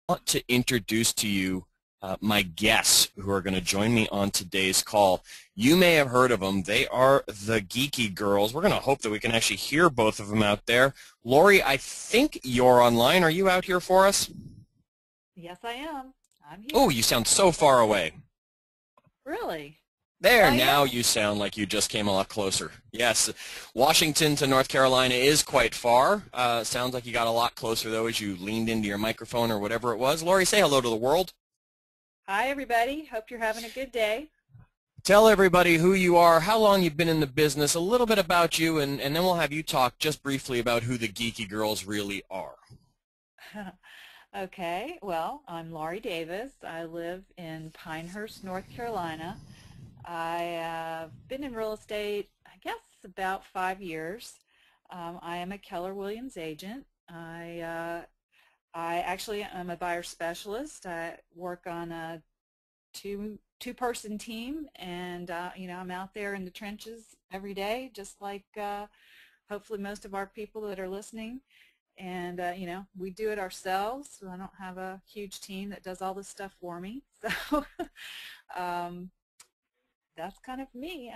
Want to introduce to you my guests who are going to join me on today's call. You may have heard of them. They are the Geeky Girls. We're going to hope that we can actually hear both of them out there. Laurie, I think you're online. Are you out here for us? Yes, I am. I'm here. Oh, you sound so far away. Really? There, Oh, now yeah. you sound like you just came a lot closer. Yes, Washington to North Carolina is quite far. Sounds like you got a lot closer, though, as you leaned into your microphone or whatever it was. Laurie, say hello to the world. Hi, everybody. Hope you're having a good day. Tell everybody who you are, how long you've been in the business, a little bit about you, and then we'll have you talk just briefly about who the Geeky Girls really are. Okay. Well, I'm Laurie Davis. I live in Pinehurst, North Carolina. I have been in real estate, I guess, about 5 years. I am a Keller Williams agent. I actually am a buyer specialist. I work on a two-person team, and I'm out there in the trenches every day, just like hopefully most of our people that are listening. And we do it ourselves. So I don't have a huge team that does all this stuff for me. So um, that's kind of me.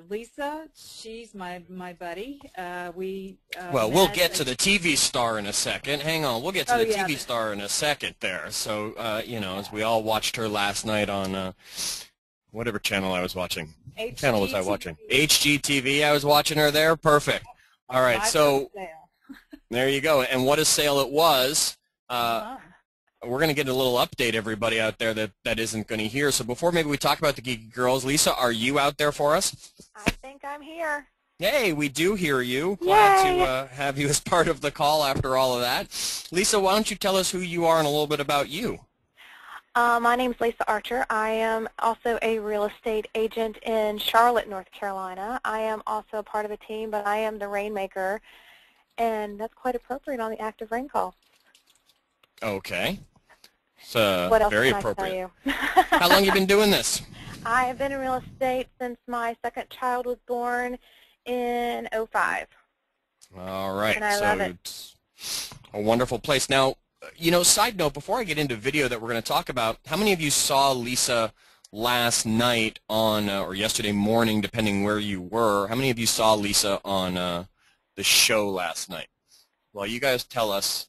Lisa, she's my buddy. We Well, we'll met. get to the TV star in a second. Hang on, we'll get to Oh the yeah, TV star in a second there. So, as yeah. we all watched her last night on whatever channel I was watching. What channel was I watching? HGTV. HGTV, I was watching her there. Perfect. All right, My first so sale. there you go. And what a sale it was. Uh-huh. We're going to get a little update, everybody out there that isn't going to hear. So before maybe we talk about the Geeky Girls, Lisa, are you out there for us? I think I'm here. Hey, we do hear you. Glad Yay! to have you as part of the call after all of that. Lisa, why don't you tell us who you are and a little bit about you? My name's Lisa Archer. I am also a real estate agent in Charlotte, North Carolina. I am also part of a team, but I am the rainmaker, and that's quite appropriate on the ActiveRain call. Okay. It's What else very can appropriate. I tell you? How long you been doing this? I have been in real estate since my second child was born in '05. All right. And I love it. It's a wonderful place. Now, side note, before I get into video that we're going to talk about, how many of you saw Lisa last night on, or yesterday morning, depending where you were, how many of you saw Lisa on the show last night? Well, you guys tell us.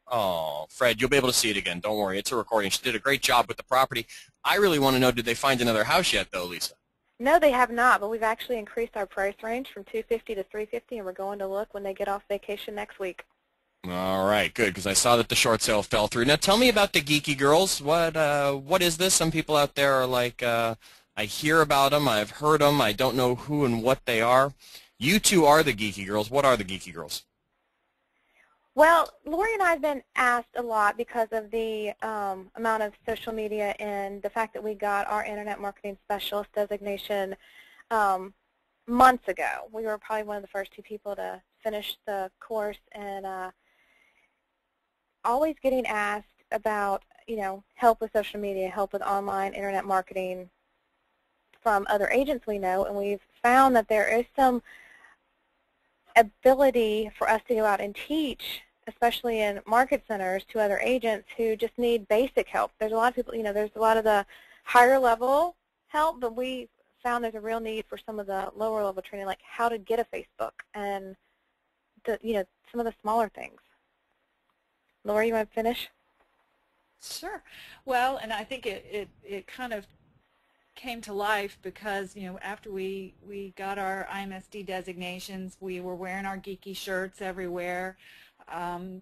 Oh, Fred, you'll be able to see it again. Don't worry. It's a recording. She did a great job with the property. I really want to know, did they find another house yet, though, Lisa? No, they have not, but we've actually increased our price range from $250 to $350, and we're going to look when they get off vacation next week. All right, good, because I saw that the short sale fell through. Now, tell me about the Geeky Girls. What is this? Some people out there are like, I hear about them, I've heard them, I don't know who and what they are. You two are the Geeky Girls. What are the Geeky Girls? Well, Laurie and I have been asked a lot because of the amount of social media and the fact that we got our Internet Marketing Specialist designation months ago. We were probably one of the first two people to finish the course, and always getting asked about, help with social media, help with online Internet marketing from other agents we know, and we've found that there is some ability for us to go out and teach, especially in market centers, to other agents who just need basic help. There's a lot of people, there's a lot of the higher level help, but we found there's a real need for some of the lower level training, like how to get a Facebook and some of the smaller things. Laurie, you want to finish? Sure. Well, and I think it kind of came to life because, after we got our IMSD designations, we were wearing our geeky shirts everywhere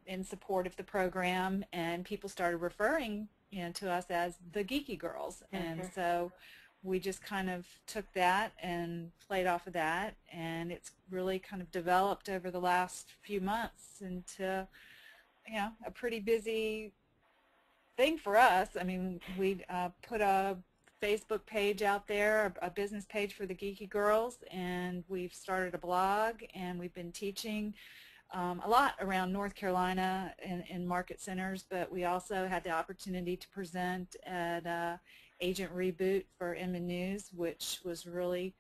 in support of the program, and people started referring, to us as the Geeky Girls. And so we just kind of took that and played off of that, and it's really kind of developed over the last few months into, a pretty busy thing for us. I mean, we put a Facebook page out there, a business page for the Geeky Girls, and we've started a blog, and we've been teaching a lot around North Carolina in market centers, but we also had the opportunity to present at Agent Reboot for Inman News, which was really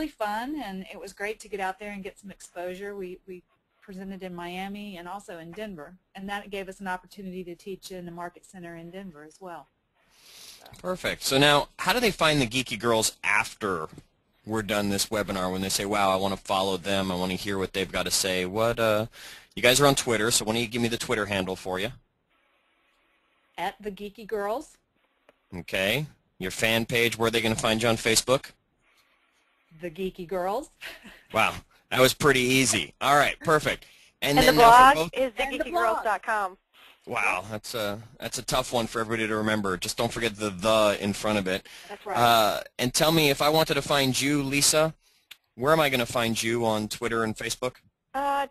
fun, and it was great to get out there and get some exposure. We presented in Miami and also in Denver, and that gave us an opportunity to teach in the Market Center in Denver as well. Perfect. So now, how do they find the Geeky Girls after we're done this webinar? When they say, "Wow, I want to follow them. I want to hear what they've got to say." What? You guys are on Twitter, so why don't you give me the Twitter handle for you? At the Geeky Girls. Okay. Your fan page. Where are they going to find you on Facebook? The Geeky Girls. Wow, that was pretty easy. All right, perfect. And then the now blog is thegeekygirls.com. Wow, that's a tough one for everybody to remember. Just don't forget the in front of it. That's right. And tell me, if I wanted to find you, Lisa, where am I going to find you on Twitter and Facebook?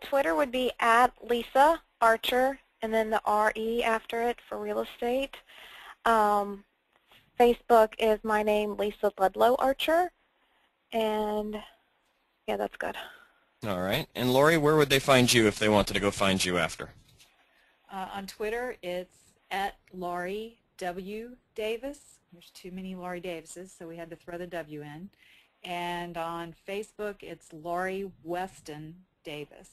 Twitter would be at Lisa Archer, and then the R-E after it for real estate. Facebook is my name, Lisa Ludlow Archer, and yeah, that's good. All right. And Laurie, where would they find you if they wanted to go find you after? On Twitter, it's at Laurie W. Davis. There's too many Laurie Davises, so we had to throw the W in. And on Facebook, it's Laurie Weston Davis.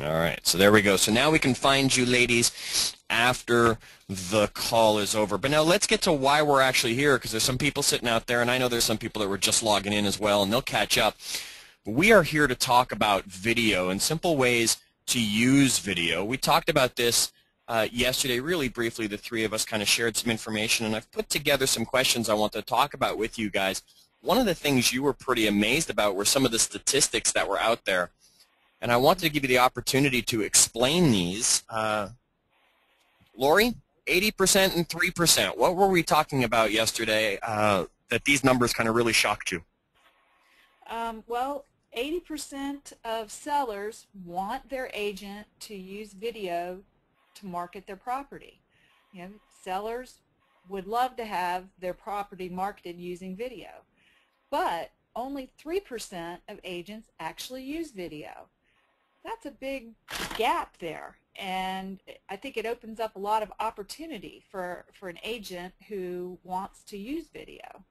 All right, so there we go. So now we can find you ladies after the call is over. But now let's get to why we're actually here, because there's some people sitting out there, and I know there's some people that were just logging in as well, and they'll catch up. We are here to talk about video and simple ways to use video. We talked about this yesterday really briefly. The three of us kind of shared some information, and I've put together some questions I want to talk about with you guys. One of the things you were pretty amazed about were some of the statistics that were out there. And I wanted to give you the opportunity to explain these. Laurie, 80% and 3%. What were we talking about yesterday that these numbers kind of really shocked you? Well, 80% of sellers want their agent to use video to market their property. You know, sellers would love to have their property marketed using video, but only 3% of agents actually use video. That's a big gap there, and I think it opens up a lot of opportunity for an agent who wants to use video.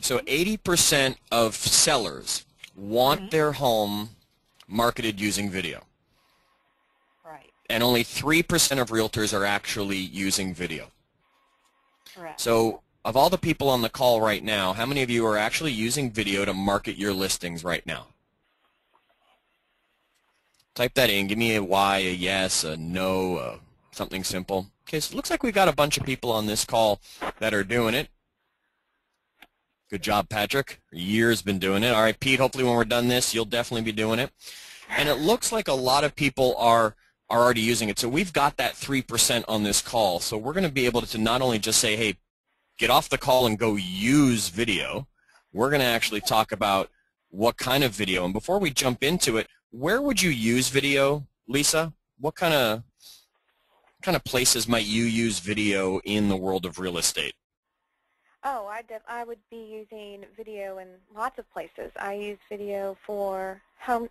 So 80% of sellers want their home marketed using video. Right. And only 3% of realtors are actually using video. Correct. So of all the people on the call right now, how many of you are actually using video to market your listings right now? Type that in. Give me a Y, a yes, a no, something simple. Okay, so it looks like we've got a bunch of people on this call that are doing it. Good job, Patrick. Years been doing it. All right, Pete, hopefully when we're done this, you'll definitely be doing it. And it looks like a lot of people are already using it. So we've got that 3% on this call. So we're going to be able to not only just say, hey, get off the call and go use video. We're going to actually talk about what kind of video. And before we jump into it, where would you use video, Lisa? What kind of places might you use video in the world of real estate? Oh, I would be using video in lots of places. I use video for home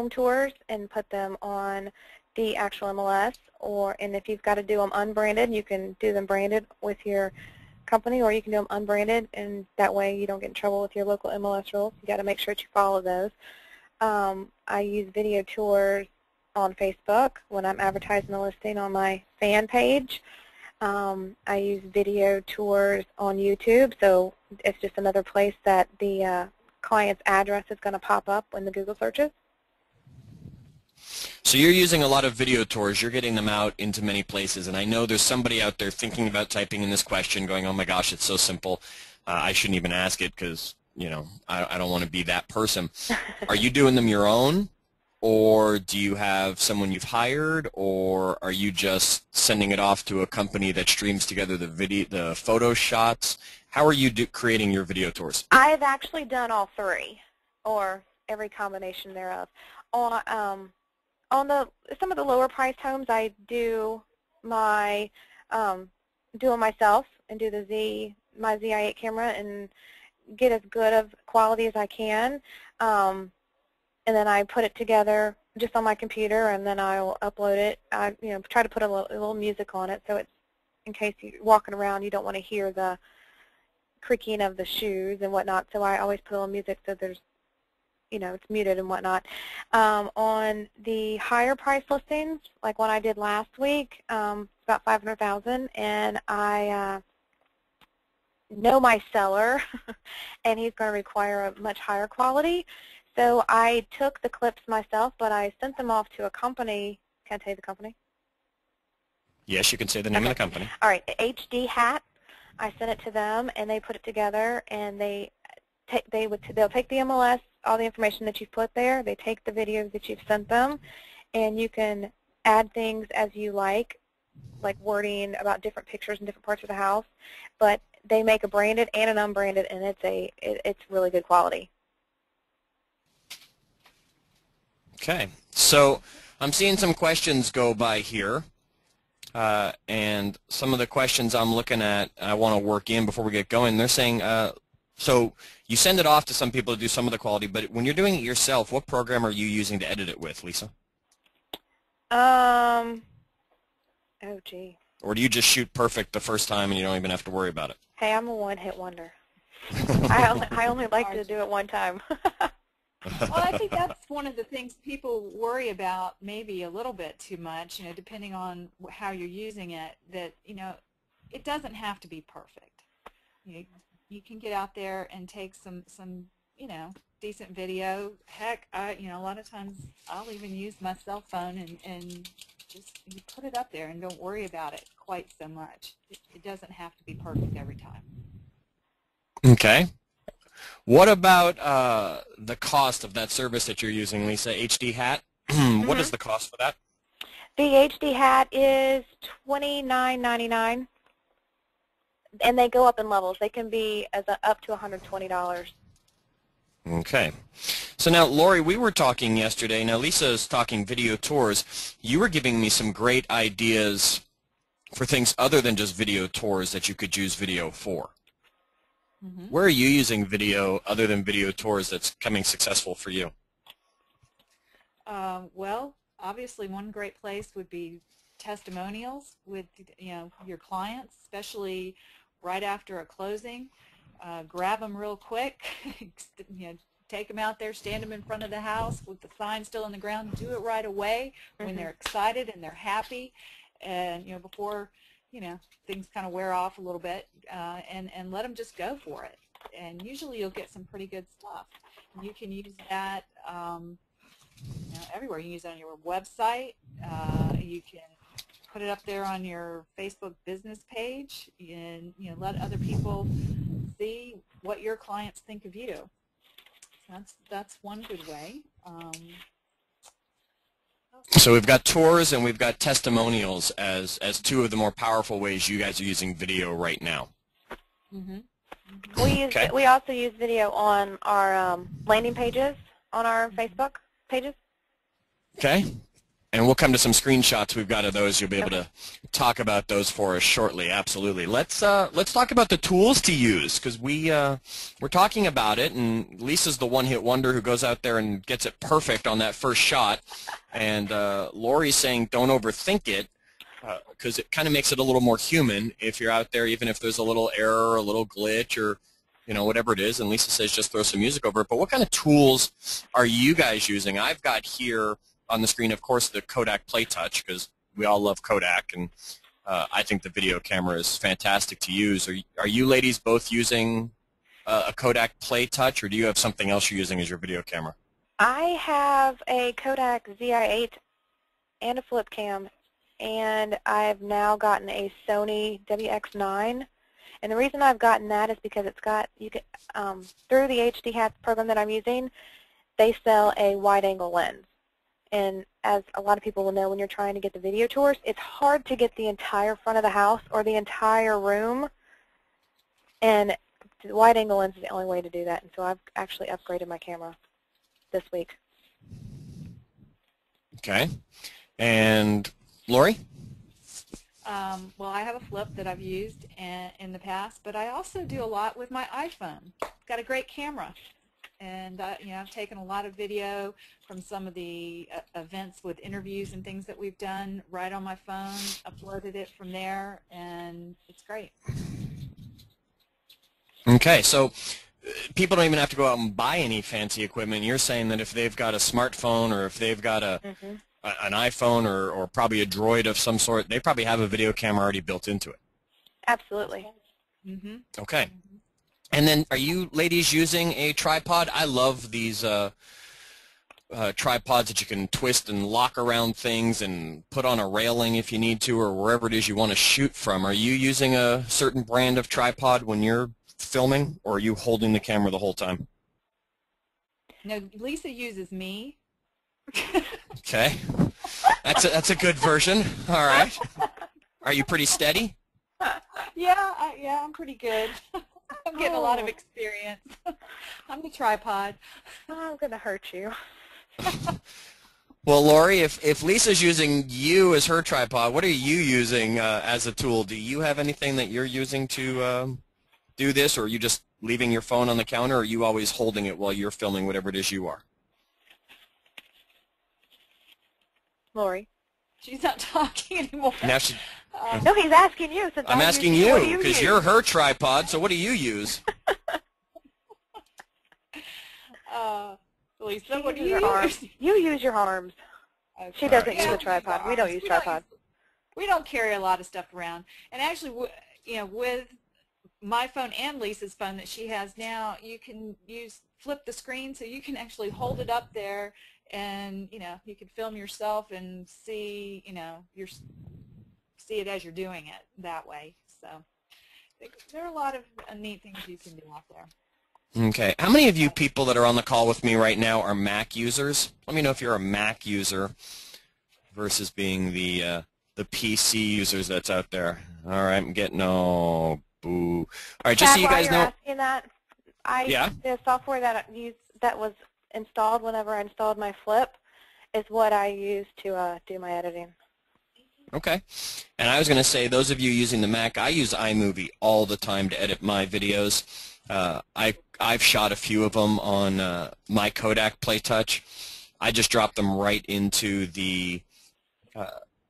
tours and put them on the actual MLS, and if you've got to do them unbranded, you can do them branded with your company, or you can do them unbranded, and that way you don't get in trouble with your local MLS rules. You got to make sure that you follow those. I use video tours on Facebook when I'm advertising the listing on my fan page. I use video tours on YouTube, so it's just another place that the client's address is going to pop up when the Google searches. So you're using a lot of video tours. You're getting them out into many places, and I know there's somebody out there thinking about typing in this question going, oh my gosh, it's so simple. I shouldn't even ask it because, you know, I don't want to be that person. Are you doing them your own, or do you have someone you've hired, or are you just sending it off to a company that streams together the photo shots? How are you creating your video tours? I've actually done all three, or every combination thereof. On some of the lower priced homes, I do them myself and do my ZI8 camera and get as good of quality as I can, and then I put it together just on my computer, and then I'll upload it. I try to put a little music on it, so it's in case you're walking around, you don't want to hear the creaking of the shoes and whatnot. So I always put a little music so there's it's muted and whatnot. On the higher price listings, like one I did last week, about 500,000, and I know my seller, and he's going to require a much higher quality. So I took the clips myself, but I sent them off to a company. Can I tell you the company? Yes, you can say the name of the company. All right, HD Hat. I sent it to them, and they put it together, and they'll take the MLS, all the information that you've put there. They take the videos that you've sent them, and you can add things as you like wording about different pictures in different parts of the house. But they make a branded and an unbranded, and it's really good quality. Okay, so I'm seeing some questions go by here, and some of the questions I'm looking at I want to work in before we get going. They're saying, so you send it off to some people to do some of the quality, but when you're doing it yourself, what program are you using to edit it with, Lisa? Oh, gee. Or do you just shoot perfect the first time and you don't even have to worry about it? Hey, I'm a one-hit wonder. I only like to do it one time. Well, I think that's one of the things people worry about maybe a little bit too much, depending on how you're using it, that, it doesn't have to be perfect. You can get out there and take some decent video. Heck, a lot of times I'll even use my cell phone and just you put it up there and don't worry about it quite so much. It doesn't have to be perfect every time. Okay. What about the cost of that service that you're using, Lisa? HD Hat? What is the cost for that? The HD Hat is $29.99, and they go up in levels. They can be up to $120. Okay. So now, Laurie, we were talking yesterday. Now, Lisa is talking video tours. You were giving me some great ideas for things other than just video tours that you could use video for. Where are you using video other than video tours that's coming successful for you? Well, obviously one great place would be testimonials with your clients, especially right after a closing. Grab them real quick, take them out there, stand them in front of the house with the sign still on the ground. Do it right away when they're excited and they're happy, and before things kind of wear off a little bit, and let them just go for it. And usually you'll get some pretty good stuff. You can use that everywhere. You can use it on your website. You can put it up there on your Facebook business page, and let other people see what your clients think of you. That's one good way. So we've got tours and we've got testimonials as two of the more powerful ways you guys are using video right now. We also use video on our landing pages on our Facebook pages. Okay. And we'll come to some screenshots we've got of those. You'll be able to talk about those for us shortly. Absolutely. Let's talk about the tools to use, because we're talking about it, and Lisa's the one-hit wonder who goes out there and gets it perfect on that first shot. And Laurie's saying don't overthink it, because it kind of makes it a little more human if you're out there, even if there's a little error or a little glitch or whatever it is. And Lisa says just throw some music over it. But what kind of tools are you guys using? I've got here on the screen, of course, the Kodak PlayTouch, because we all love Kodak, and I think the video camera is fantastic to use. Are you ladies both using a Kodak PlayTouch, or do you have something else you're using as your video camera? I have a Kodak ZI-8 and a flip cam, and I've now gotten a Sony WX9. And the reason I've gotten that is because it's got, through the HD Hat program that I'm using, they sell a wide-angle lens. And as a lot of people will know, when you're trying to get the video tours, it's hard to get the entire front of the house or the entire room. And the wide-angle lens is the only way to do that. And so I've actually upgraded my camera this week. Okay. And Laurie? Well, I have a flip that I've used in the past, but I also do a lot with my iPhone. It's got a great camera. And I've taken a lot of video from some of the events with interviews and things that we've done right on my phone, uploaded it from there, and it's great. Okay, so people don't even have to go out and buy any fancy equipment. You're saying that if they've got a smartphone or if they've got an iPhone or probably a Droid of some sort, they probably have a video camera already built into it. Absolutely. Okay. And then are you ladies using a tripod? I love these tripods that you can twist and lock around things and put on a railing if you need to or wherever it is you want to shoot from. Are you using a certain brand of tripod when you're filming, or are you holding the camera the whole time? No, Lisa uses me. Okay. That's a good version. All right. Are you pretty steady? Yeah, I'm pretty good. I'm getting a lot of experience. I'm the tripod. Oh, I'm going to hurt you. Well, Laurie, if Lisa's using you as her tripod, what are you using as a tool? Do you have anything that you're using to do this, or are you just leaving your phone on the counter, or are you always holding it while you're filming whatever it is you are? Laurie. She's not talking anymore. Now she, No, he's asking you. Since I'm asking you because you're her tripod, so what do you use? Lisa, what do you use? You use your arms. Okay. She doesn't use a tripod. We don't use tripod. We don't carry a lot of stuff around. And actually, with my phone and Lisa's phone that she has now, you can flip the screen so you can actually hold it up there, and you can film yourself and see see it as you're doing it that way. So there are a lot of neat things you can do out there. Okay. How many of you people that are on the call with me right now are Mac users? Let me know if you're a Mac user versus being the PC users that's out there. All right, I'm getting boo. All right, just so you guys know. Asking that, the software that was installed whenever I installed my Flip is what I use to do my editing. Okay. And I was going to say, those of you using the Mac, I use iMovie all the time to edit my videos. I've shot a few of them on my Kodak PlayTouch. I just drop them right into the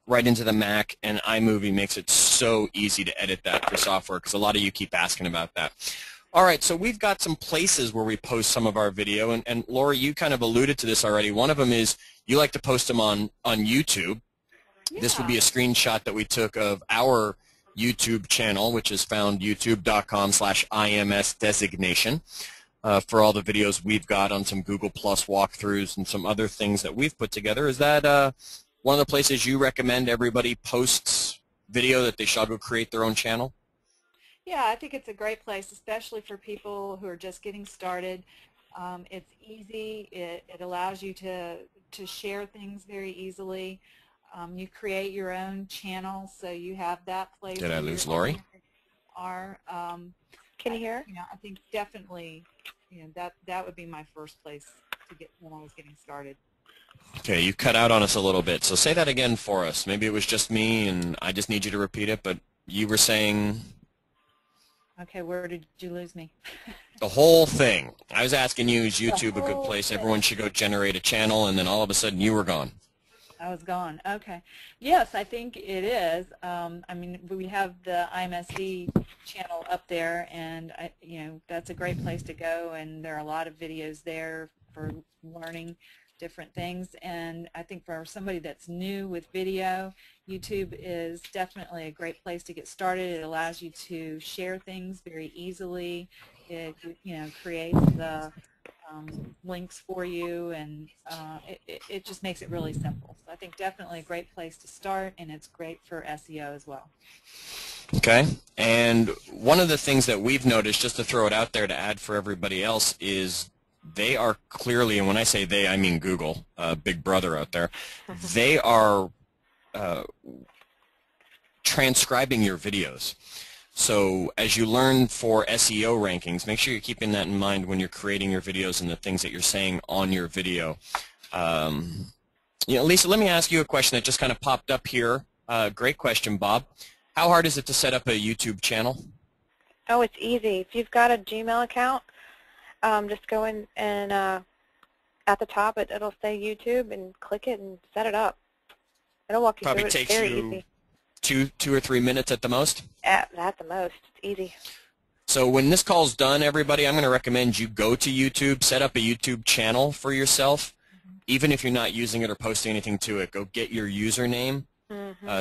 Mac, and iMovie makes it so easy to edit that for software because a lot of you keep asking about that. All right, so we've got some places where we post some of our video, and Laurie, you kind of alluded to this already. One of them is you like to post them on YouTube. Yeah. This would be a screenshot that we took of our YouTube channel, which is found youtube.com/IMS designation for all the videos we've got on some Google Plus walkthroughs and some other things that we've put together. Is that one of the places you recommend everybody posts video that they shall go create their own channel? Yeah, I think it's a great place, especially for people who are just getting started. It's easy. It allows you to share things very easily. You create your own channel, so you have that place. Did I lose Laurie? Can you hear? I think definitely, that would be my first place to get when I was getting started. Okay, you cut out on us a little bit, so say that again for us. Maybe it was just me, and I just need you to repeat it, but you were saying... Okay, where did you lose me? The whole thing. I was asking you, is YouTube a good place? Everyone should go generate a channel, and then all of a sudden you were gone. I was gone. Okay. Yes, I think it is. I mean, we have the IMSD channel up there, and that's a great place to go. And there are a lot of videos there for learning different things. And I think for somebody that's new with video, YouTube is definitely a great place to get started. It allows you to share things very easily. It creates the links for you, and it just makes it really simple. So I think definitely a great place to start, and it's great for SEO as well. Okay, and one of the things that we've noticed, just to throw it out there to add for everybody else, is they are clearly, and when I say they, I mean Google, Big Brother out there, they are transcribing your videos. So as you learn for SEO rankings, make sure you're keeping that in mind when you're creating your videos and the things that you're saying on your video. Lisa, let me ask you a question that just kind of popped up here. Great question, Bob. How hard is it to set up a YouTube channel? Oh, it's easy. If you've got a Gmail account, just go in and at the top it'll say YouTube, and click it and set it up. It'll walk you Probably through it. Takes it's very you easy. two or 3 minutes at the most? At the most. It's easy. So when this call's done, everybody, I'm going to recommend you go to YouTube, set up a YouTube channel for yourself. Even if you're not using it or posting anything to it, go get your username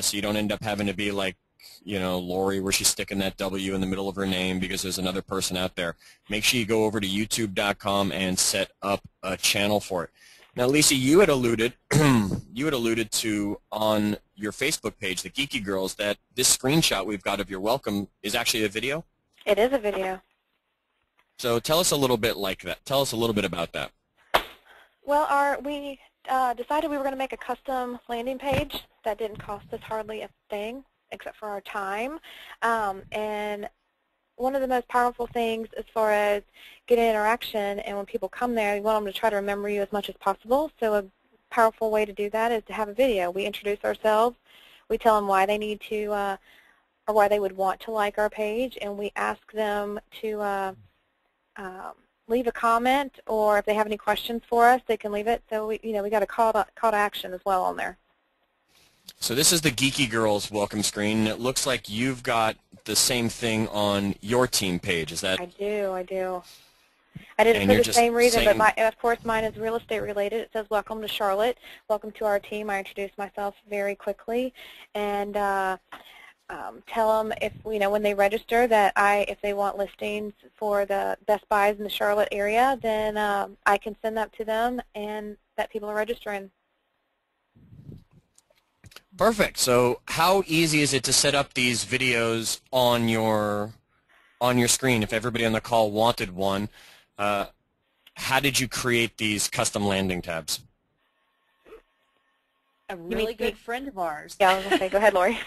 so you don't end up having to be like, you know, Laurie, where she's sticking that W in the middle of her name because there's another person out there. Make sure you go over to youtube.com and set up a channel for it. Now, Lisa, you had alluded to on your Facebook page, the Geeky Girls, that this screenshot we've got of your welcome is actually a video. It is a video. So tell us a little bit like that. Tell us a little bit about that. Well, we decided we were going to make a custom landing page that didn't cost us hardly a thing except for our time. And one of the most powerful things as far as getting interaction, and when people come there, you want them to try to remember you as much as possible. So a powerful way to do that is to have a video. We introduce ourselves. We tell them why they need to or why they would want to like our page, and we ask them to leave a comment, or if they have any questions for us, they can leave it. So we got a call to action as well on there. So this is the Geeky Girls welcome screen. It looks like you've got the same thing on your team page. Is that? I do. I did it for the same reason, but of course mine is real estate related. It says, "Welcome to Charlotte. Welcome to our team." I introduce myself very quickly, and tell them if when they register that if they want listings for the Best Buys in the Charlotte area, then I can send that to them and that people are registering. Perfect. So how easy is it to set up these videos on your screen if everybody on the call wanted one? How did you create these custom landing tabs? A really good friend of ours. Yeah, I was going to say, go ahead, Laurie.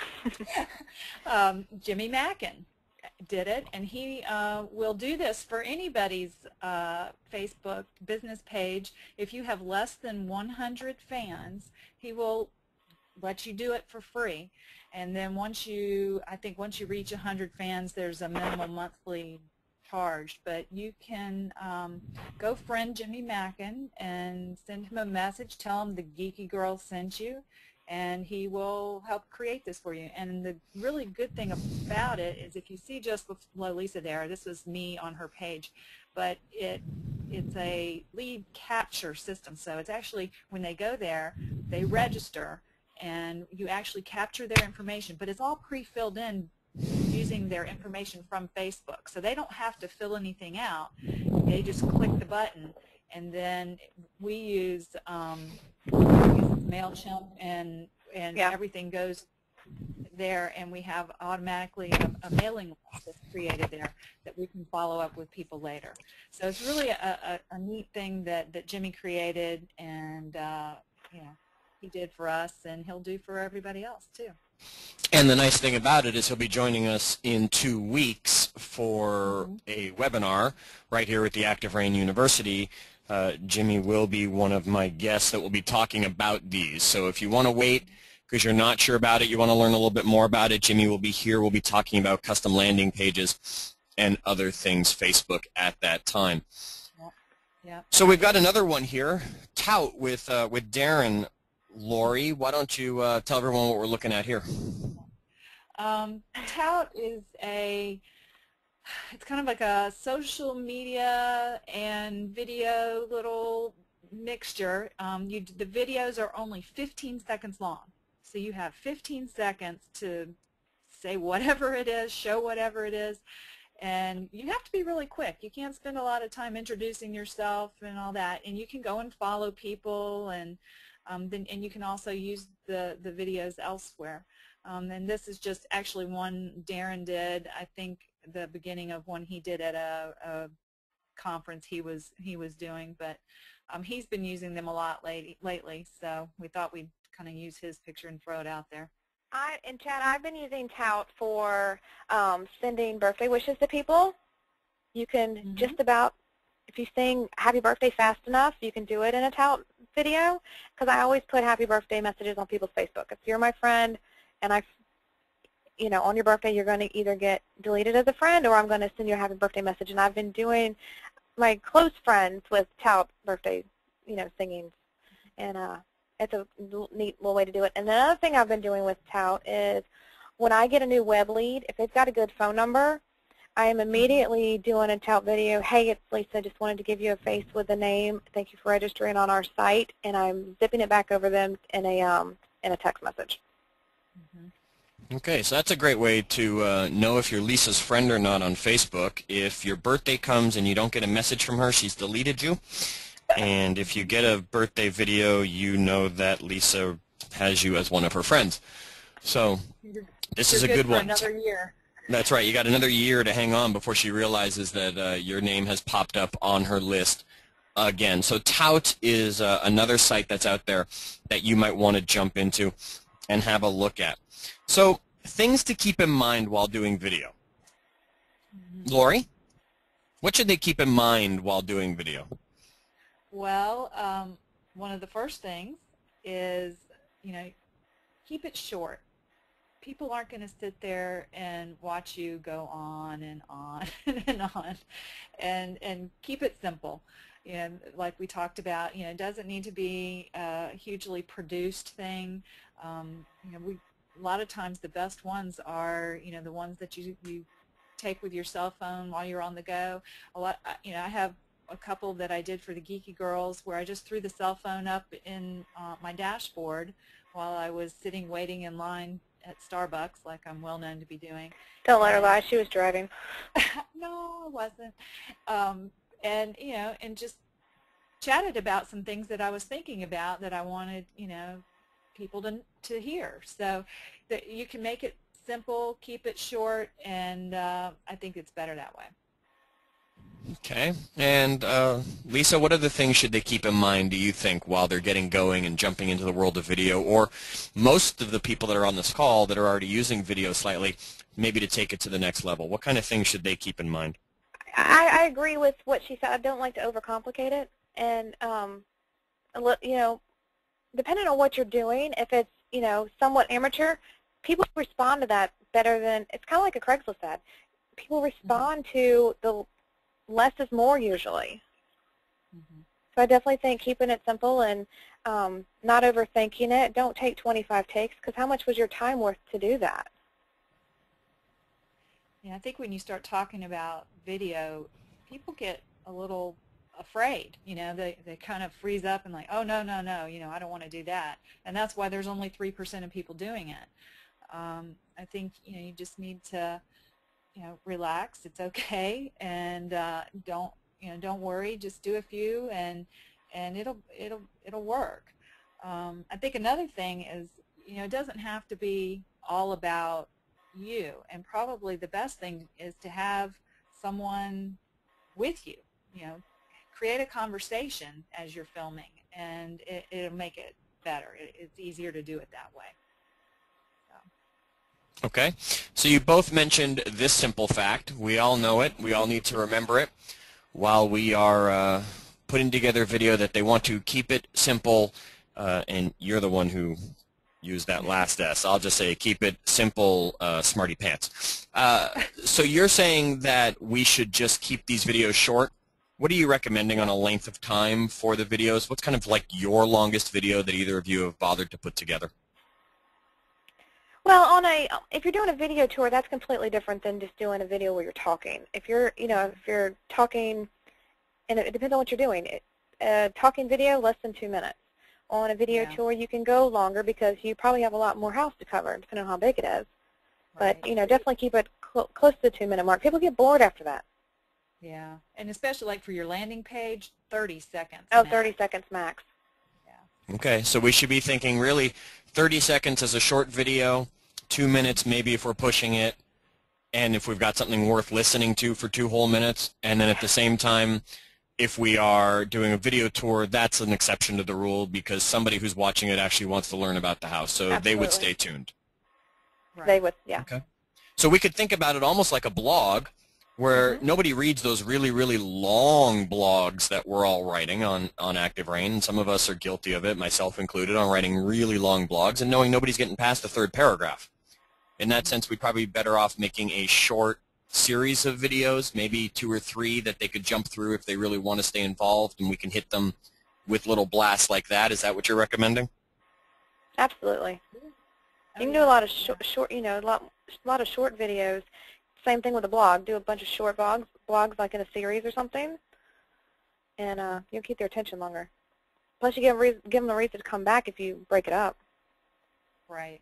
Jimmy Mackin did it, and he will do this for anybody's Facebook business page. If you have less than 100 fans, he will let you do it for free. And then once you reach 100 fans, there's a minimum monthly charge. But you can go friend Jimmy Mackin and send him a message, tell him the Geeky Girls sent you, and he will help create this for you. And the really good thing about it is, if you see just below Lisa there, this was me on her page, but it's a lead capture system. So it's actually, when they go there, they register, and you actually capture their information, but it's all pre-filled in using their information from Facebook. So they don't have to fill anything out. They just click the button, and then we use MailChimp, and everything goes there, and we have automatically a mailing list that's created there that we can follow up with people later. So it's really a neat thing that Jimmy created, and he did for us, and he'll do for everybody else too. And the nice thing about it is he'll be joining us in 2 weeks for a webinar right here at the ActiveRain University. Jimmy will be one of my guests that will be talking about these. So if you want to wait because you're not sure about it, you want to learn a little bit more about it, Jimmy will be here. We'll be talking about custom landing pages and other things Facebook at that time. Yep. So we've got another one here, Tout with Darren. Laurie, why don't you tell everyone what we're looking at here? Tout is it's kind of like a social media and video little mixture. The videos are only 15 seconds long, so you have 15 seconds to say whatever it is, show whatever it is, and you have to be really quick. You can't spend a lot of time introducing yourself and all that, and you can go and follow people, and and you can also use the videos elsewhere. And this is just actually one Darren did, I think, the beginning of one he did at a conference he was doing, but he's been using them a lot lately, so we thought we'd kind of use his picture and throw it out there. And Chad, I've been using Tout for sending birthday wishes to people. You can just about, if you sing happy birthday fast enough, you can do it in a Tout video, because I always put happy birthday messages on people's Facebook. If you're my friend and on your birthday, you're going to either get deleted as a friend, or I'm going to send you a happy birthday message. And I've been doing my close friends with Tout birthday, singing, and it's a neat little way to do it. And the other thing I've been doing with Tout is, when I get a new web lead, if they've got a good phone number, I am immediately doing a tout video. Hey, it's Lisa. Just wanted to give you a face with a name. Thank you for registering on our site, and I'm zipping it back over them in a text message. Okay, so that's a great way to know if you're Lisa's friend or not on Facebook. If your birthday comes and you don't get a message from her, she's deleted you. And if you get a birthday video, you know that Lisa has you as one of her friends. So this is a good one. Another year. That's right. You got another year to hang on before she realizes that your name has popped up on her list again. So Tout is another site that's out there that you might want to jump into and have a look at. So things to keep in mind while doing video. Laurie, what should they keep in mind while doing video? Well, one of the first things is, keep it short. People aren't going to sit there and watch you go on and on and on, and keep it simple. Like we talked about, it doesn't need to be a hugely produced thing. A lot of times the best ones are, the ones that you take with your cell phone while you're on the go. I have a couple that I did for the Geeky Girls where I just threw the cell phone up in my dashboard while I was sitting waiting in line at Starbucks, like I'm well known to be doing. Don't let her lie. She was driving. No, I wasn't. And just chatted about some things that I was thinking about that I wanted, people to hear. So that you can make it simple, keep it short, and I think it's better that way. Okay. And Lisa, what other things should they keep in mind, do you think, while they're getting going and jumping into the world of video? Or most of the people that are on this call that are already using video slightly, maybe to take it to the next level. What kind of things should they keep in mind? I agree with what she said. I don't like to overcomplicate it. And, depending on what you're doing, if it's, somewhat amateur, people respond to that better than, it's kind of like a Craigslist ad. People respond to the less is more usually. So I definitely think keeping it simple and not overthinking it. Don't take 25 takes, because how much was your time worth to do that? Yeah, I think when you start talking about video, people get a little afraid. They kind of freeze up and like, oh, no, no, no, I don't want to do that. And that's why there's only 3% of people doing it. I think, you just need to relax. It's okay, and don't worry. Just do a few, and it'll work. I think another thing is, it doesn't have to be all about you, and probably the best thing is to have someone with you. Create a conversation as you're filming, and it'll make it better. It's easier to do it that way. Okay, so you both mentioned this simple fact. We all know it. We all need to remember it while we are putting together video, that they want to keep it simple, and you're the one who used that last S. I'll just say keep it simple, smarty pants. So you're saying that we should just keep these videos short. What are you recommending on a length of time for the videos? What's kind of like your longest video that either of you have bothered to put together? Well, if you're doing a video tour, that's completely different than just doing a video where you're talking. If you're talking, and it depends on what you're doing. Talking video, less than 2 minutes. On a video tour, you can go longer because you probably have a lot more house to cover, depending on how big it is. Right. But definitely keep it close to the 2-minute mark. People get bored after that. Yeah, and especially like for your landing page, 30 seconds. Oh, max. 30 seconds max. Yeah. Okay, so we should be thinking really 30 seconds as a short video, 2 minutes maybe if we're pushing it, and if we've got something worth listening to for 2 whole minutes, and then at the same time, if we are doing a video tour, that's an exception to the rule because somebody who's watching it actually wants to learn about the house, so Absolutely. They would stay tuned. Right. They would, yeah. Okay. So we could think about it almost like a blog where nobody reads those really, really long blogs that we're all writing on ActiveRain. Some of us are guilty of it, myself included, on writing really long blogs and knowing nobody's getting past the 3rd paragraph. In that sense, we'd probably be better off making a short series of videos, maybe 2 or 3 that they could jump through if they really want to stay involved, and we can hit them with little blasts like that. Is that what you're recommending? Absolutely. You can do a lot of short, a lot of short videos Same thing with a blog. Do a bunch of short blogs like in a series or something, and you'll keep their attention longer. Plus, you give them a reason to come back if you break it up. Right.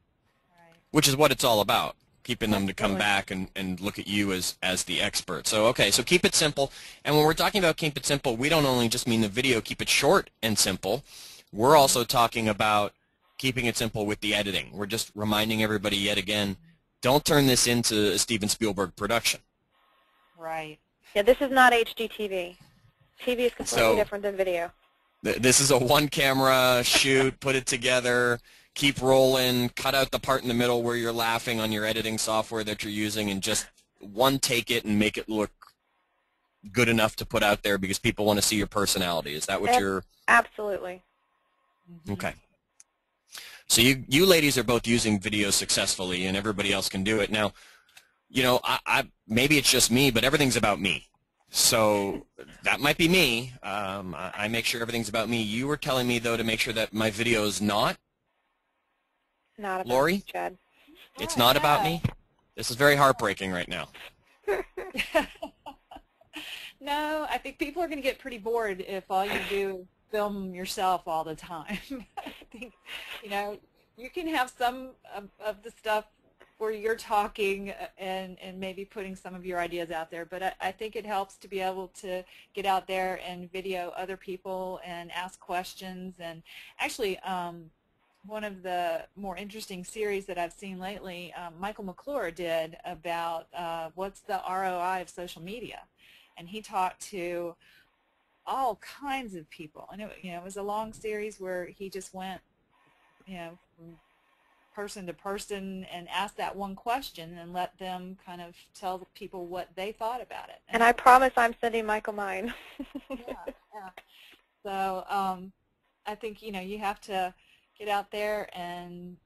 Which is what it's all about, keeping them to come Absolutely. back and look at you as the expert. So, okay, so keep it simple. And when we're talking about keep it simple, we don't only just mean the video, keep it short and simple. We're also talking about keeping it simple with the editing. We're just reminding everybody yet again, don't turn this into a Steven Spielberg production. Right. Yeah, this is not HGTV. TV is completely different than video. This is a one-camera shoot, put it together, keep rolling, cut out the part in the middle where you're laughing on your editing software that you're using, and just take it and make it look good enough to put out there because people want to see your personality. Is that what you're... Absolutely. Okay. So you ladies are both using video successfully, and everybody else can do it. Now, you know, maybe it's just me, but everything's about me. So that might be me. I make sure everything's about me. You were telling me, though, to make sure that my video is not. Not about Laurie? you, Chad. It's not about me? This is very heartbreaking right now. No, I think people are going to get pretty bored if all you do is film yourself all the time. I think, you know, you can have some of the stuff where you're talking and maybe putting some of your ideas out there, but I think it helps to be able to get out there and video other people and ask questions. And actually, one of the more interesting series that I've seen lately, Michael McClure did about what's the ROI of social media, and he talked to all kinds of people, and it was a long series where he just went, from person to person and asked that one question and let them kind of tell the people what they thought about it. And I promise I'm sending Michael mine. Yeah. So I think, you have to get out there and,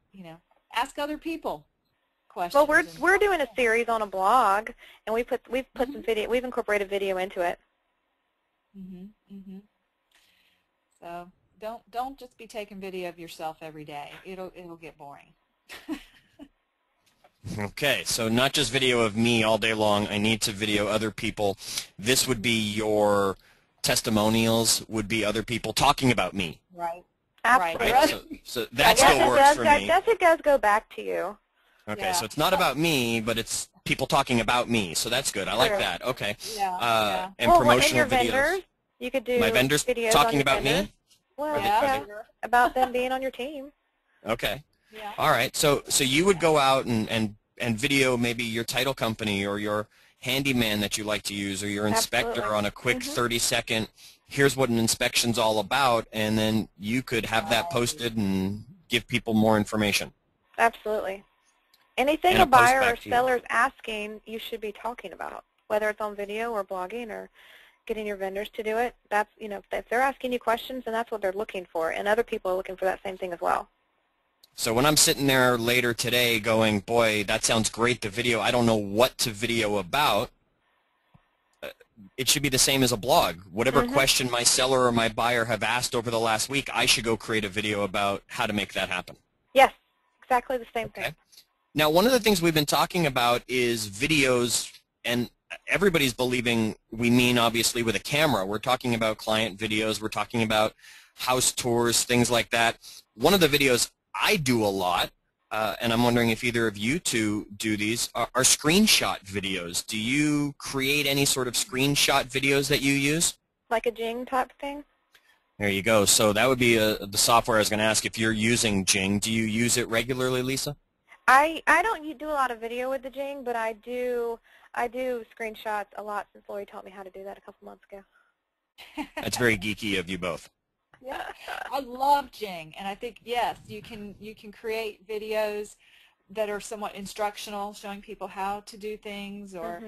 ask other people questions. Well, we're doing a series on a blog, and we've put some video. We've incorporated video into it. So don't just be taking video of yourself every day. It'll get boring. Okay, so not just video of me all day long. I need to video other people. This would be your testimonials, would be other people talking about me. Right. Absolutely. Right? So that still works for me. I guess it does go back to you. Okay, Yeah. so it's not about me, but it's people talking about me. So that's good. I like that. Okay. Yeah. And well, promotional and your videos. vendors, you could do My vendors videos talking on about vendors. me? Well, Yeah. about them being on your team. Okay. Yeah. All right. So you would go out and video maybe your title company or your handyman that you like to use or your inspector on a quick 30-second, here's what an inspection's all about, and then you could have that posted and give people more information. Absolutely. Anything And a buyer back or to you. seller's asking, you should be talking about, whether it's on video or blogging or getting your vendors to do it. That's, if they're asking you questions, then that's what they're looking for, and other people are looking for that same thing as well. So when I'm sitting there later today going, boy, that sounds great, the video, I don't know what to video about, it should be the same as a blog. Whatever question my seller or my buyer have asked over the last week, I should go create a video about how to make that happen. Yes, exactly the same thing. Now, one of the things we've been talking about is videos, and everybody's believing we mean, obviously, with a camera. We're talking about client videos. We're talking about house tours, things like that. One of the videos I do a lot, and I'm wondering if either of you two do these, are screenshot videos. Do you create any sort of screenshot videos that you use? Like a Jing type thing? There you go. So that would be the software I was going to ask if you're using Jing. Do you use it regularly, Lisa? I don't do a lot of video with the Jing, but I do screenshots a lot since Laurie taught me how to do that a couple months ago. That's very geeky of you both. Yeah, I love Jing, and I think yes, you can create videos that are somewhat instructional, showing people how to do things, or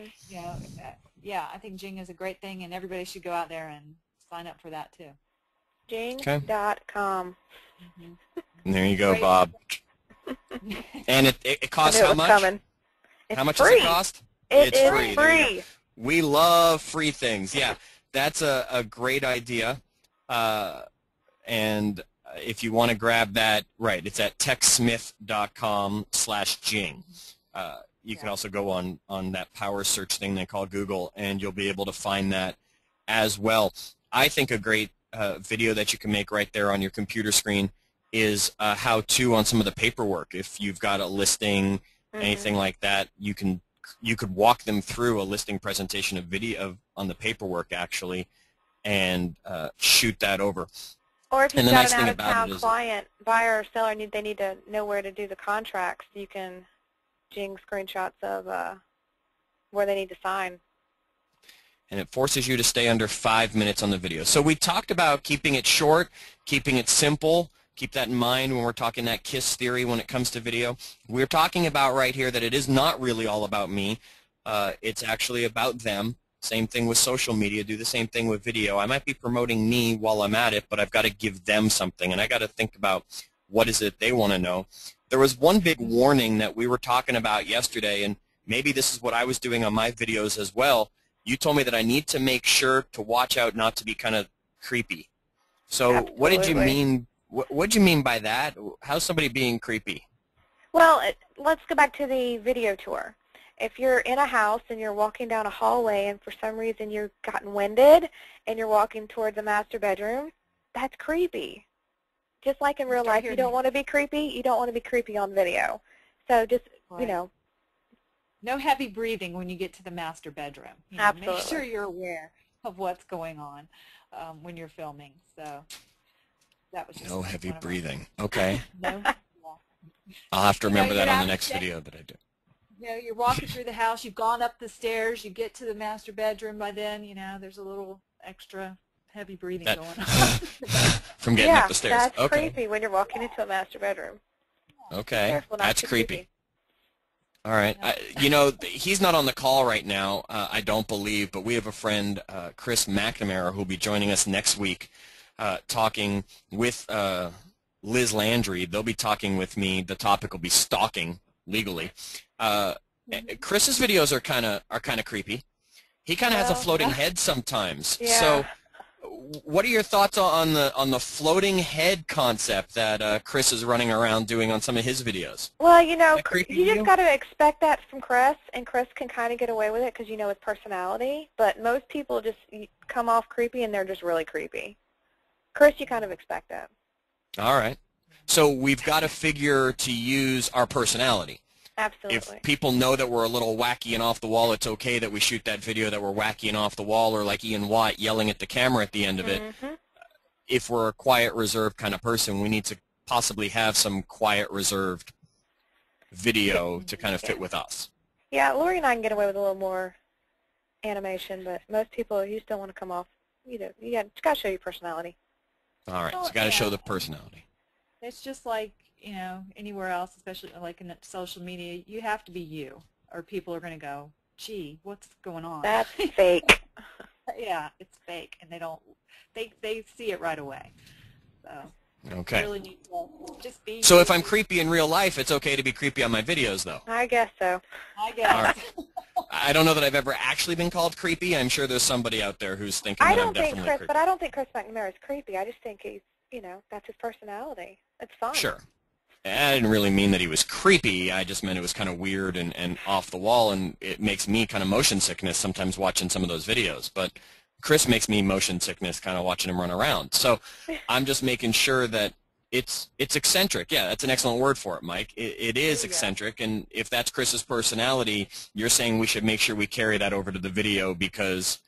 yeah, I think Jing is a great thing, and everybody should go out there and sign up for that too. Jing.com. And there you go, Bob. And it costs how much? How much does it cost? It's free. free. We love free things. Yeah, that's a great idea. And if you want to grab that, right, it's at techsmith.com/Jing. you can also go on that power search thing they call Google, and you'll be able to find that as well. I think a great video that you can make right there on your computer screen is how-to on some of the paperwork. If you've got a listing, anything like that, you could walk them through a listing presentation of video on the paperwork actually, and shoot that over. Or if you've got an out-of-town client, buyer or seller, they need to know where to do the contracts. You can jing screenshots of where they need to sign. And it forces you to stay under 5 minutes on the video. So we talked about keeping it short, keeping it simple. Keep that in mind when we're talking that KISS theory when it comes to video. We're talking about right here that it is not really all about me. It's actually about them. Same thing with social media. Do the same thing with video. I might be promoting me while I'm at it, but I've got to give them something, and I got to think about what is it they want to know. There was one big warning that we were talking about yesterday, and maybe this is what I was doing on my videos as well. You told me that I need to make sure to watch out not to be kind of creepy. So Absolutely. What did you mean? What do you mean by that? How's somebody being creepy? Well, let's go back to the video tour. If you're in a house and you're walking down a hallway and for some reason you've gotten winded and you're walking towards a master bedroom, that's creepy. Just like in real life, you don't want to be creepy. You don't want to be creepy on video. So just, you know. No heavy breathing when you get to the master bedroom. You know, Absolutely. Make sure you're aware of what's going on when you're filming. So that was just no heavy breathing. Okay. No. I'll have to remember that on the next video that I do. You know, you're walking through the house, you've gone up the stairs, you get to the master bedroom. By then, you know, there's a little extra heavy breathing going on. From getting up the stairs. Yeah, that's okay. creepy when you're walking into a master bedroom. Okay, Careful, that's creepy. All right. You know, he's not on the call right now, I don't believe, but we have a friend, Chris McNamara, who will be joining us next week talking with Liz Landry. They'll be talking with me. The topic will be stalking legally. Chris's videos are kind of creepy. He kind of has a floating head sometimes. Yeah. So what are your thoughts on the floating head concept that Chris is running around doing on some of his videos? Well, you know, you just got to expect that from Chris, and Chris can kind of get away with it because you know his personality. But most people just come off creepy, and they're just really creepy. Chris, you kind of expect that. All right. So we've got to figure to use our personality. Absolutely. If people know that we're a little wacky and off the wall, it's okay that we shoot that video that we're wacky and off the wall, or like Ian Watt yelling at the camera at the end of it. If we're a quiet, reserved kind of person, we need to possibly have some quiet, reserved video to kind of fit with us. Yeah, Laurie and I can get away with a little more animation, but most people, you still want to come off, you got to show your personality. All right, so you got to show the personality. It's just like, you know, anywhere else, especially like in social media, you have to be you, or people are going to go, gee, what's going on? That's fake. Yeah, it's fake, and they see it right away. So okay. you really need to just be. So if I'm creepy in real life, it's okay to be creepy on my videos, though. I guess so. I guess. All right. I don't know that I've ever actually been called creepy. I'm sure there's somebody out there who's thinking that I'm definitely creepy. But I don't think Chris McNamara is creepy. I just think he's, you know, that's his personality. It's fine. Sure. I didn't really mean that he was creepy. I just meant it was kind of weird and off the wall, and it makes me kind of motion sickness sometimes watching some of those videos. But Chris makes me motion sickness kind of watching him run around. So I'm just making sure that it's eccentric. Yeah, that's an excellent word for it, Mike. It is eccentric, and if that's Chris's personality, you're saying we should make sure we carry that over to the video because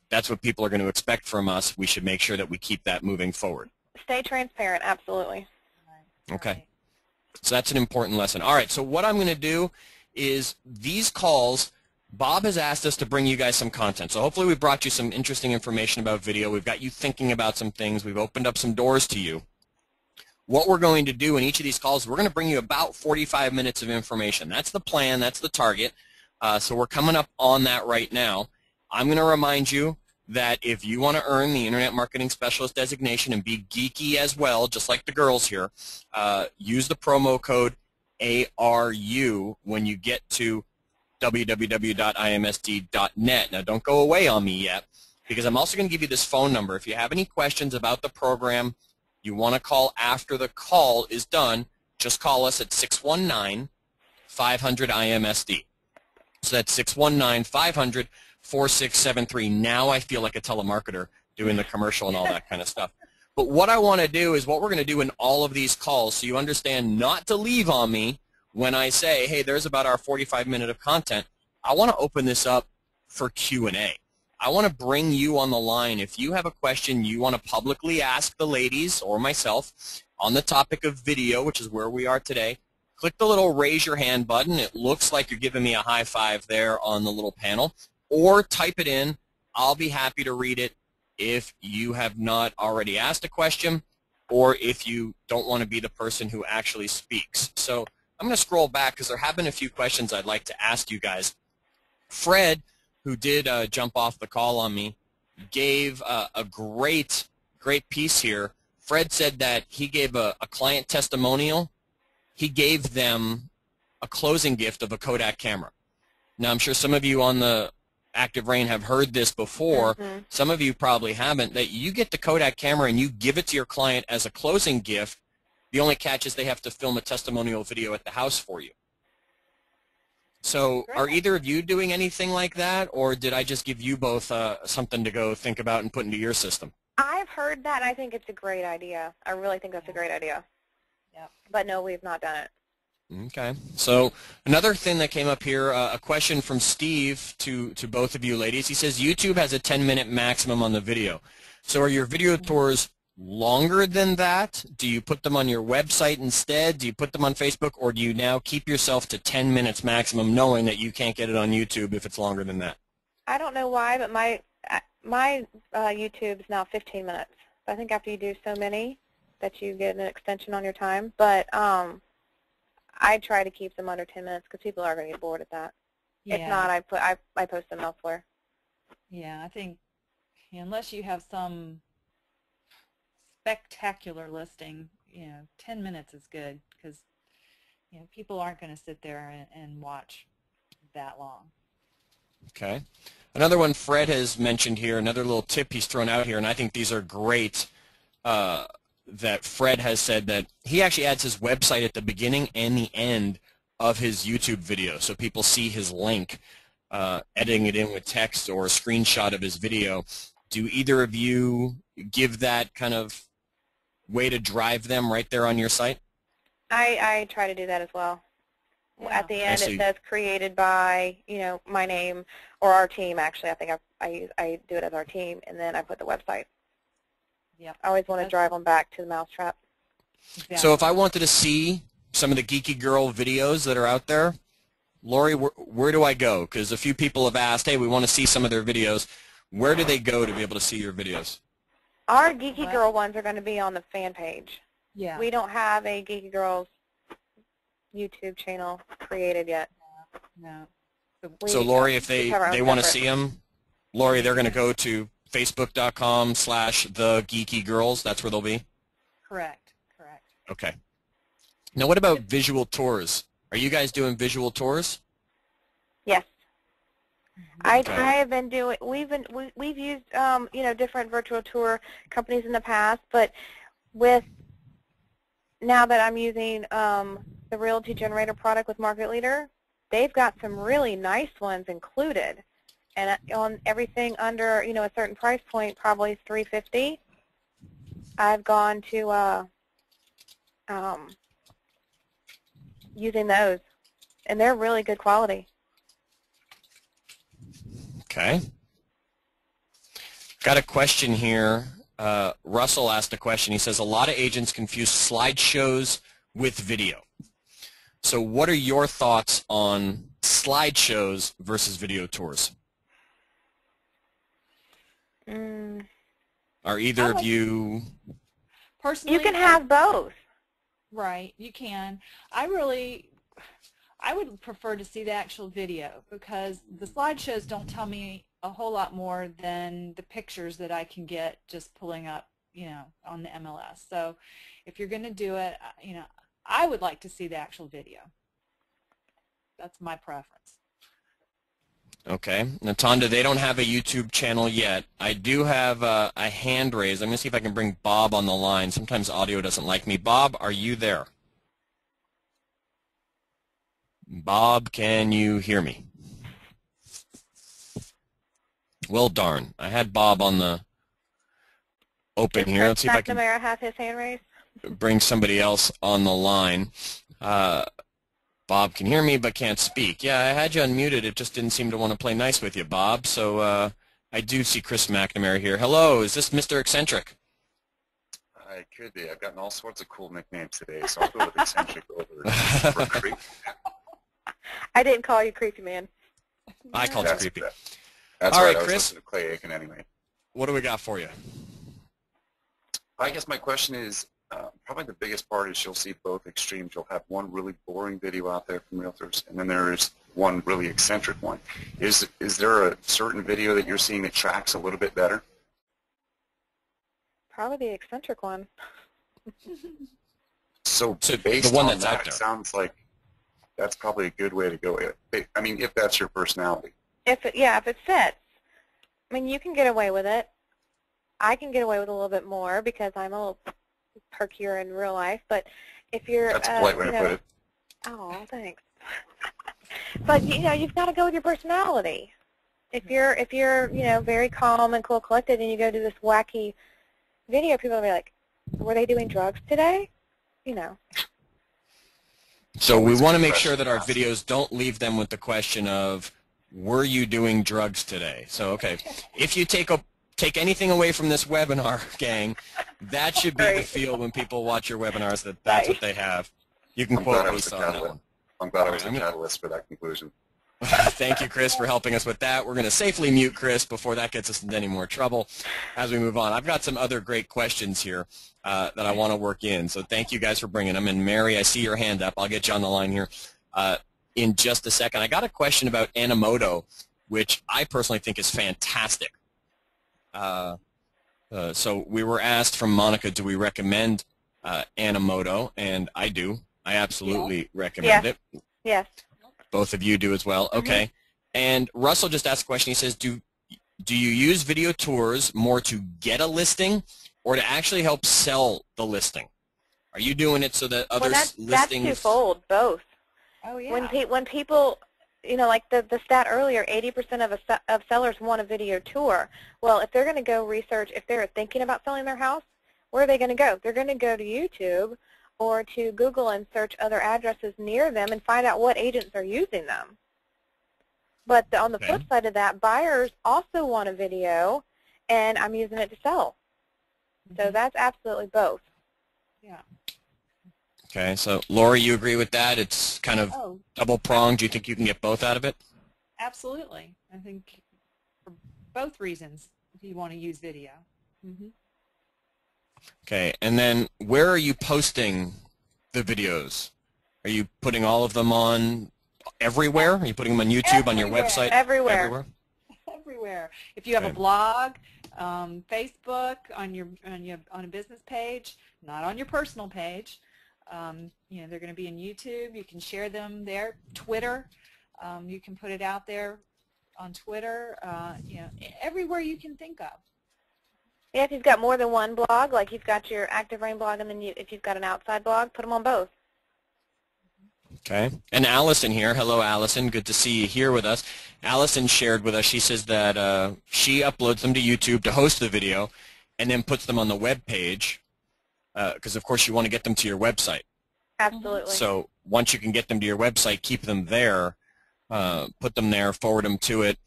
that's what people are going to expect from us. We should make sure that we keep that moving forward. Stay transparent, absolutely. Okay. So that's an important lesson. All right, so what I'm going to do is these calls, Bob has asked us to bring you guys some content. So hopefully we brought you some interesting information about video. We've got you thinking about some things. We've opened up some doors to you. What we're going to do in each of these calls, we're going to bring you about 45 minutes of information. That's the plan. That's the target. So we're coming up on that right now. I'm going to remind you that if you want to earn the Internet Marketing Specialist designation and be geeky as well, just like the girls here, use the promo code ARU when you get to www.imsd.net. Now, don't go away on me yet, because I'm also going to give you this phone number. If you have any questions about the program, you want to call after the call is done, just call us at 619-500-IMSD. So that's 619-500-4673. Now I feel like a telemarketer doing the commercial and all that kind of stuff. But what I want to do is what we're going to do in all of these calls, so you understand not to leave on me when I say, hey, there's about our 45-minute of content. I want to open this up for Q&A. I want to bring you on the line. If you have a question you want to publicly ask the ladies or myself on the topic of video, which is where we are today, click the little raise your hand button. It looks like you're giving me a high five there on the little panel. Or type it in. I'll be happy to read it if you have not already asked a question or if you don't want to be the person who actually speaks. So I'm going to scroll back because there have been a few questions I'd like to ask you guys. Fred, who did jump off the call on me, gave a great piece here. Fred said that he gave a client testimonial. He gave them a closing gift of a Kodak camera. Now, I'm sure some of you on the ActiveRain have heard this before. Some of you probably haven't, that you get the Kodak camera and you give it to your client as a closing gift. The only catch is they have to film a testimonial video at the house for you. So are either of you doing anything like that, or did I just give you both something to go think about and put into your system? I've heard that, and I think it's a great idea. I really think that's a great idea. Yep. But no, we've not done it. Okay. So another thing that came up here, a question from Steve to both of you ladies. He says YouTube has a 10-minute maximum on the video. So are your video tours longer than that? Do you put them on your website instead? Do you put them on Facebook? Or do you now keep yourself to 10 minutes maximum knowing that you can't get it on YouTube if it's longer than that? I don't know why, but my YouTube is now 15 minutes. I think after you do so many that you get an extension on your time. But I try to keep them under 10 minutes because people are going to get bored at that. Yeah. If not, I post them elsewhere. Yeah, I think unless you have some spectacular listing, 10 minutes is good because people aren't going to sit there and watch that long. Okay. Another one Fred has mentioned here, another little tip he's thrown out here, and I think these are great, that Fred has said that he actually adds his website at the beginning and the end of his YouTube video so people see his link, editing it in with text or a screenshot of his video. Do either of you give that kind of way to drive them right there on your site? I try to do that as well. Yeah. At the end it says created by, my name or our team. Actually, I think I do it as our team, and then I put the website. Yep. I always want to drive them back to the mousetrap. Exactly. So if I wanted to see some of the Geeky Girl videos that are out there, Laurie, where do I go? Because a few people have asked, hey, we want to see some of their videos. Where do they go to be able to see your videos? Our Geeky Girl ones are going to be on the fan page. Yeah. We don't have a Geeky Girls YouTube channel created yet. No. So Laurie, if they want to see them, Laurie, they're going to go to facebook.com/thegeekygirls. That's where they'll be? Correct. Okay. Now what about visual tours? Are you guys doing visual tours? Yes. I have been doing. We've used different virtual tour companies in the past, but with now that I'm using the Realty Generator product with Market Leader, they've got some really nice ones included, and on everything under a certain price point, probably $350. I've gone to using those, and they're really good quality. Okay. Got a question here. Russell asked a question. He says, a lot of agents confuse slideshows with video. So what are your thoughts on slideshows versus video tours? Are either of you... Personally, you can have both. Right, you can. I would prefer to see the actual video because the slideshows don't tell me a whole lot more than the pictures that I can get just pulling up, on the MLS. So if you're going to do it, I would like to see the actual video. That's my preference. Okay. Natanda, they don't have a YouTube channel yet. I do have a hand raised. I'm going to see if I can bring Bob on the line. Sometimes audio doesn't like me. Bob, are you there? Bob, can you hear me? Well, darn. I had Bob on the open here. Let's see if I can have his hand raised. bring somebody else on the line. Bob can hear me but can't speak. Yeah, I had you unmuted. It just didn't seem to want to play nice with you, Bob. So I do see Chris McNamara here. Hello, is this Mr. Eccentric? I could be. I've gotten all sorts of cool nicknames today, so I'll go with eccentric over creepy. I didn't call you creepy, man. I called you creepy. That's all right, right, I was Chris. listening to Clay Aiken anyway. What do we got for you? I guess my question is, probably the biggest part is you'll see both extremes. You'll have one really boring video out there from realtors, and then there is one really eccentric one. Is there a certain video that you're seeing that tracks a little bit better? Probably the eccentric one. So based the one on that's that, out there. it sounds like that's probably a good way to go. I mean, if that's your personality. If it fits. I mean, you can get away with it. I can get away with a little bit more because I'm a little perkier in real life. But if you're, That's a polite way to put it. Oh, thanks. But you've got to go with your personality. If you're very calm and cool, collected, and you go to this wacky video, people will be like, "Were they doing drugs today?" So we want to make sure that our videos don't leave them with the question of, were you doing drugs today? So, okay, if you take anything away from this webinar, gang, that should be the feel when people watch your webinars, that's what they have. You can quote Lisa on that one. I'm glad I was the catalyst for that conclusion. Thank you, Chris, for helping us with that. We're going to safely mute Chris before that gets us into any more trouble as we move on. I've got some other great questions here that I want to work in, so thank you guys for bringing them. And Mary, I see your hand up. I'll get you on the line here in just a second. I got a question about Animoto, which I personally think is fantastic. So we were asked from Monica, do we recommend Animoto? And I do. I absolutely recommend it. Yes. Both of you do as well. Okay. And Russell just asked a question. He says, do you use video tours more to get a listing or to actually help sell the listing? Are you doing it so that other listings? That's twofold, both. Oh, yeah. When people, like the stat earlier, 80% of sellers want a video tour. Well, if they're going to go research, if they're thinking about selling their house, where are they going to go? They're going to go to YouTube or to Google and search other addresses near them and find out what agents are using them. But on the flip side of that, buyers also want a video, and I'm using it to sell. So that's absolutely both. Yeah. Okay, so Laurie, you agree with that? It's kind of double-pronged. Do you think you can get both out of it? Absolutely. I think for both reasons, if you want to use video. Okay, and then where are you posting the videos? Are you putting all of them on everywhere? Are you putting them on YouTube, on your website? Everywhere. Everywhere. If you have a blog, Facebook, on a business page, not on your personal page, they're going to be in YouTube. You can share them there. Twitter, you can put it out there on Twitter. Everywhere you can think of. Yeah, if you've got more than one blog, like you've got your ActiveRain blog, and then if you've got an outside blog, put them on both. Okay. And Allison here. Hello, Allison. Good to see you here with us. Allison shared with us, she says that she uploads them to YouTube to host the video and then puts them on the web page because, of course, you want to get them to your website. Absolutely. So once you can get them to your website, keep them there, put them there, forward them to it.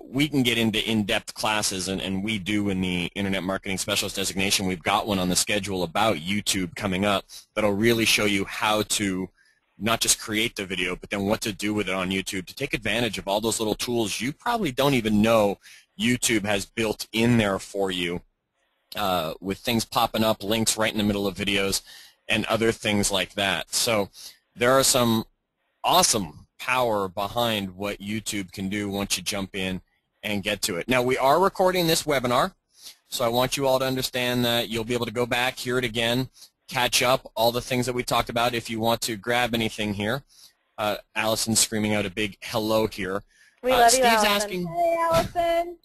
We can get into in-depth classes, and we do in the Internet Marketing Specialist designation. We've got one on the schedule about YouTube coming up that'll really show you how to not just create the video, but then what to do with it on YouTube to take advantage of all those little tools you probably don't even know YouTube has built in there for you with things popping up, links right in the middle of videos, and other things like that. So there are some awesome power behind what YouTube can do once you jump in and get to it. Now, we are recording this webinar, so I want you all to understand that you'll be able to go back, hear it again, catch up, all the things that we talked about if you want to grab anything here. Allison's screaming out a big hello here. We love Steve's you, Allison. asking, Hey, Allison.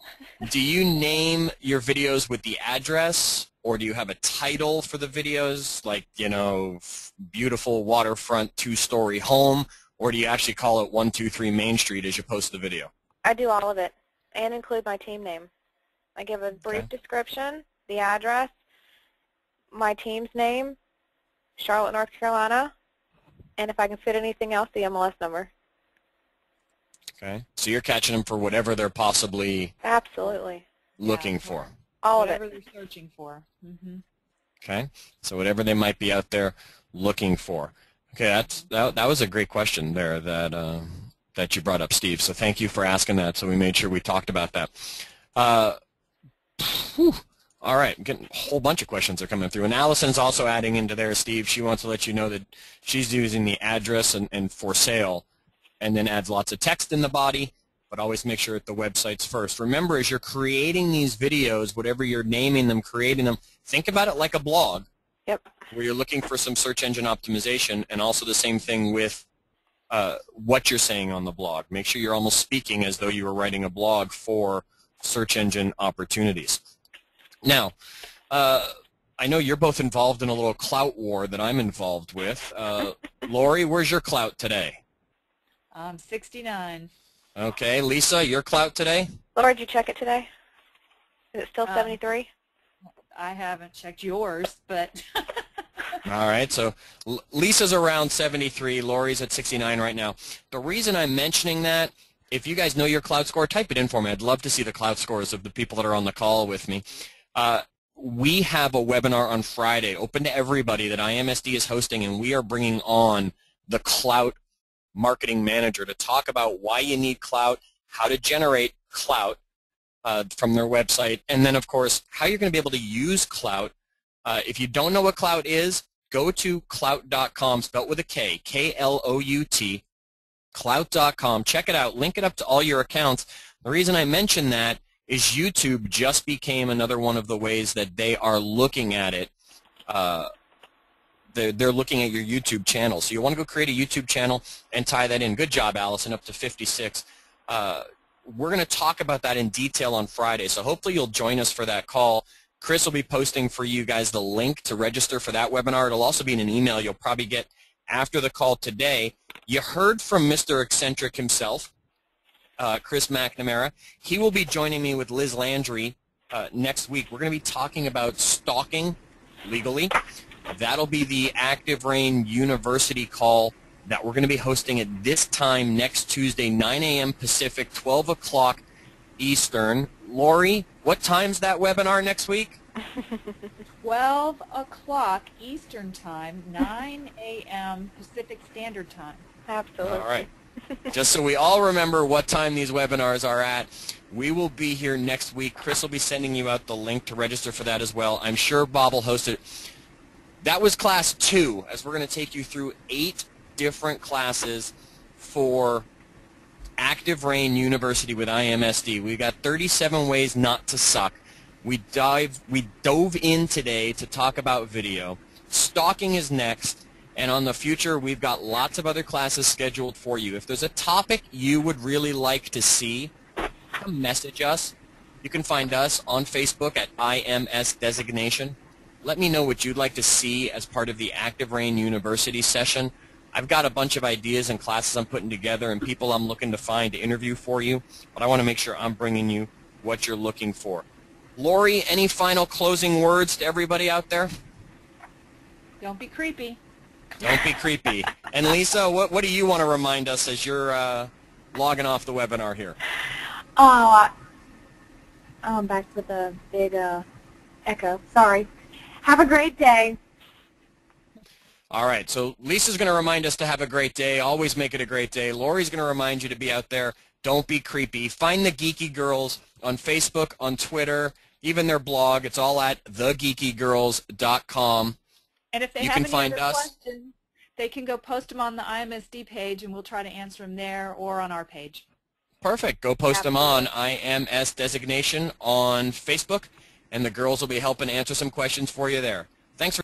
do you name your videos with the address, or do you have a title for the videos, like, beautiful waterfront 2-story home, or do you actually call it 123 Main Street as you post the video? I do all of it. and include my team name. I give a brief Okay. description, the address, my team's name, Charlotte, North Carolina, and if I can fit anything else, the MLS number. Okay. So you're catching them for whatever they're possibly Absolutely. looking for. All of Whatever it. they're searching for. Mm-hmm. Okay. So whatever they might be out there looking for. Okay. That was a great question there that you brought up, Steve. So thank you for asking that. So we made sure we talked about that. All right. Getting a whole bunch of questions are coming through. And Allison's also adding into there, Steve. She wants to let you know that she's using the address and for sale, and then adds lots of text in the body, but always make sure that the website's first. Remember, as you're creating these videos, whatever you're naming them, creating them, think about it like a blog. Yep. Where you're looking for some search engine optimization, and also the same thing with what you're saying on the blog. Make sure you're almost speaking as though you were writing a blog for search engine opportunities. Now, I know you're both involved in a little clout war that I'm involved with. Laurie, where's your clout today? 69. Okay, Lisa, your clout today? Laura, did you check it today? Is it still 73? I haven't checked yours, but All right, so Lisa's around 73, Laurie's at 69 right now. The reason I'm mentioning that, if you guys know your clout score, type it in for me. I'd love to see the clout scores of the people that are on the call with me. We have a webinar on Friday, open to everybody, that IMSD is hosting, and we are bringing on the clout marketing manager to talk about why you need clout, how to generate clout from their website, and then, of course, how you're going to be able to use clout. If you don't know what clout is, go to clout.com, spelled with a K, K-L-O-U-T, clout.com. Check it out. Link it up to all your accounts. The reason I mention that is YouTube just became another one of the ways that they are looking at it. They're looking at your YouTube channel. So you want to go create a YouTube channel and tie that in. Good job, Allison, up to 56. We're going to talk about that in detail on Friday, so hopefully you'll join us for that call. Chris will be posting for you guys the link to register for that webinar. It'll also be in an email you'll probably get after the call today. You heard from Mr. Eccentric himself, Chris McNamara. He will be joining me with Liz Landry next week. We're going to be talking about stalking legally. That'll be the ActiveRain University call that we're going to be hosting at this time next Tuesday, 9 a.m. Pacific, 12 o'clock Eastern. Laurie, what time's that webinar next week? 12 o'clock Eastern Time, 9 a.m. Pacific Standard Time. Absolutely. All right. Just so we all remember what time these webinars are at, we will be here next week. Chris will be sending you out the link to register for that as well. I'm sure Bob will host it. That was class 2, as we're going to take you through 8 different classes for ActiveRain University with IMSD. We got 37 ways not to suck. We dove in today to talk about video. Stalking is next, and on the future we've got lots of other classes scheduled for you. If there's a topic you would really like to see, come message us. You can find us on Facebook at IMS Designation. Let me know what you'd like to see as part of the ActiveRain University session. I've got a bunch of ideas and classes I'm putting together and people I'm looking to find to interview for you, but I want to make sure I'm bringing you what you're looking for. Laurie, any final closing words to everybody out there? Don't be creepy. Don't be creepy. And Lisa, what do you want to remind us as you're logging off the webinar here? Oh, I'm back with a big echo. Sorry. Have a great day. All right, so Lisa's going to remind us to have a great day. Always make it a great day. Laurie's going to remind you to be out there. Don't be creepy. Find the Geeky Girls on Facebook, on Twitter, even their blog. It's all at thegeekygirls.com. And if they You have can any find other us. questions, they can go post them on the IMSD page, and we'll try to answer them there or on our page. Perfect. Go post them on IMS Designation on Facebook, and the girls will be helping answer some questions for you there. Thanks for